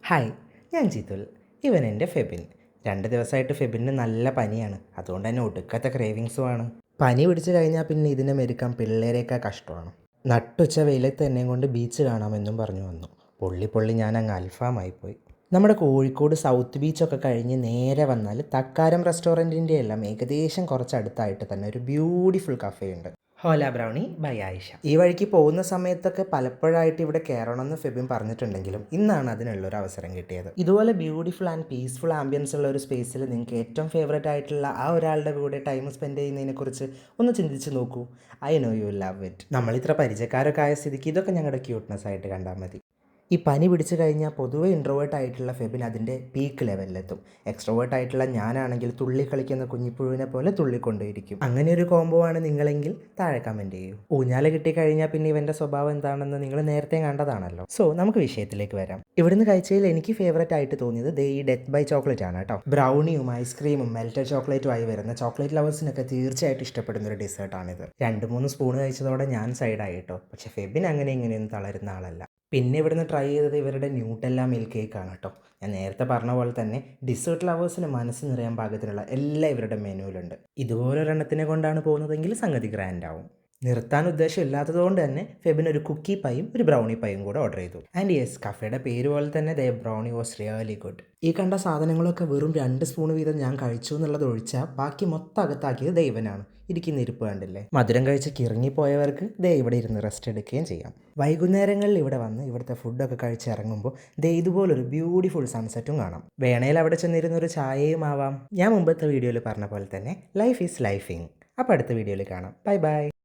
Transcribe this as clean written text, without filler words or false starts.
Hi, ഞാൻ ജിതുൽ. ഇവൻ എൻ്റെ ഫെബിൻ. 2 ദിവസമായിട്ട് ഫെബിന് നല്ല പനിയാണ്. അതുകൊണ്ട് തന്നെ ഒടുക്കത്തെ ക്രേവിങ്സുമാണ്. പനി പിടിച്ചു കഴിഞ്ഞാൽ പിന്നെ ഇതിനെ മെരുക്കാൻ പിള്ളേരെയൊക്കെ കഷ്ടമാണ്. നട്ടുച്ച വെയിലത്ത് എന്നെയും കൊണ്ട് ബീച്ച് കാണാമെന്നും പറഞ്ഞു വന്നു. പൊള്ളി ഞാൻ അങ്ങ് അൽഫാമായിപ്പോയി. നമ്മുടെ കോഴിക്കോട് സൗത്ത് ബീച്ചൊക്കെ കഴിഞ്ഞ് നേരെ വന്നാൽ തക്കാരം റെസ്റ്റോറൻറ്റിൻ്റെ എല്ലാം ഏകദേശം കുറച്ചടുത്തായിട്ട് തന്നെ ഒരു ബ്യൂട്ടിഫുൾ കഫേ ഉണ്ട്. ഹോല ബ്രൗണി ബൈ ആയിഷ. ഈ വഴിക്ക് പോകുന്ന സമയത്തൊക്കെ പലപ്പോഴായിട്ട് ഇവിടെ കയറണമെന്ന് ഫെബിൻ പറഞ്ഞിട്ടുണ്ടെങ്കിലും ഇന്നാണ് അതിനുള്ളൊരു അവസരം കിട്ടിയത്. ഇതുപോലെ ബ്യൂട്ടിഫുൾ ആൻഡ് പീസ്ഫുൾ ആംബിയൻസ് ഉള്ള ഒരു സ്പേസിൽ നിങ്ങൾക്ക് ഏറ്റവും ഫേവറേറ്റ് ആയിട്ടുള്ള ആ ഒരാളുടെ കൂടെ ടൈം സ്പെൻഡ് ചെയ്യുന്നതിനെക്കുറിച്ച് ഒന്ന് ചിന്തിച്ച് നോക്കൂ. I know you love it. നമ്മളിത്ര പരിചയക്കാരൊക്കെ ആയ സ്ഥിതിക്ക് ഇതൊക്കെ ഞങ്ങളുടെ ക്യൂട്ട്നെസ് ആയിട്ട് കണ്ടാൽ മതി. ഈ പനി പിടിച്ചു കഴിഞ്ഞാൽ പൊതുവെ ഇൻട്രോവേർട്ട് ആയിട്ടുള്ള ഫെബിൻ അതിൻ്റെ പീക്ക് ലെവലിലെത്തും. എക്സ്ട്രോവേർട്ട് ആയിട്ടുള്ള ഞാനാണെങ്കിൽ തുള്ളി കളിക്കുന്ന കുഞ്ഞിപ്പുഴുവിനെ പോലെ തുള്ളിക്കൊണ്ടേയിരിക്കും. അങ്ങനെ ഒരു കോംബോ ആണ് നിങ്ങളെങ്കിൽ താഴെ കമൻറ്റ് ചെയ്യൂ. ഊഞ്ഞാല് കിട്ടിക്കഴിഞ്ഞാൽ പിന്നെ ഇവൻ്റെ സ്വഭാവം എന്താണെന്ന് നിങ്ങൾ നേരത്തെ കണ്ടതാണല്ലോ. സോ നമുക്ക് വിഷയത്തിലേക്ക് വരാം. ഇവിടുന്ന് കഴിച്ചതിൽ എനിക്ക് ഫേവറേറ്റ് ആയിട്ട് തോന്നിയത് ഈ ഡെത്ത് ബൈ ചോക്ലേറ്റ് ആണ് കേട്ടോ. ബ്രൗണിയും ഐസ്ക്രീമും മെൽറ്റഡ് ചോക്ലേറ്റുമായി വരുന്ന ചോക്ലേറ്റ് ലവേഴ്സിനൊക്കെ തീർച്ചയായിട്ടും ഇഷ്ടപ്പെടുന്ന ഒരു ഡെസേർട്ടാണിത്. 2-3 സ്പൂൺ കഴിച്ചതോടെ ഞാൻ സൈഡായി കേട്ടോ. പക്ഷേ ഫെബിൻ അങ്ങനെ ഇങ്ങനെയൊന്നും തളരുന്ന ആളല്ല. പിന്നെ ഇവിടുന്ന് ട്രൈ ചെയ്തത് ഇവരുടെ ന്യൂട്ടെല്ല മിൽക്ക് കേക്കാണ് കേട്ടോ. ഞാൻ നേരത്തെ പറഞ്ഞ പോലെ തന്നെ ഡിസേർട്ട് ലവേഴ്സിന് മനസ്സ് നിറയാൻ പാകത്തിനുള്ള എല്ലാം ഇവരുടെ മെനുവിലുണ്ട്. ഇതുപോലൊരെണ്ണത്തിനെ കൊണ്ടാണ് പോകുന്നതെങ്കിൽ സംഗതി ഗ്രാൻഡ് ആവും. നിർത്താൻ ഉദ്ദേശം ഇല്ലാത്തതുകൊണ്ട് തന്നെ ഫെബിൻ ഒരു കുക്കി പൈയും ഒരു ബ്രൗണി പൈയും കൂടെ ഓർഡർ ചെയ്തു. ആൻഡ് യെസ്, കഫേയുടെ പേര് പോലെ തന്നെ the brownie was really good. ഈ കണ്ട സാധനങ്ങളൊക്കെ വെറും 2 സ്പൂൺ വീതം ഞാൻ കഴിച്ചു എന്നുള്ളത് ഒഴിച്ചാൽ ബാക്കി മൊത്തം അകത്താക്കിയത് ദൈവനാണ്. ഇരിക്കുന്ന ഇരിപ്പ് കണ്ടില്ലേ. മധുരം കഴിച്ച് കിറങ്ങിപ്പോയവർക്ക് ഇവിടെ ഇരുന്ന് റെസ്റ്റ് എടുക്കുകയും ചെയ്യാം. വൈകുന്നേരങ്ങളിൽ ഇവിടെ വന്ന് ഇവിടുത്തെ ഫുഡൊക്കെ കഴിച്ച് ഇറങ്ങുമ്പോൾ ഇതുപോലൊരു ബ്യൂട്ടിഫുൾ സൺസെറ്റും കാണാം. വേണേൽ അവിടെ ചെന്നിരുന്നൊരു ചായയും ആവാം. ഞാൻ മുമ്പത്തെ വീഡിയോയിൽ പറഞ്ഞ പോലെ തന്നെ ലൈഫ് ഈസ് ലൈഫിങ്. അപ്പോൾ അടുത്ത വീഡിയോയിൽ കാണാം. Bye bye.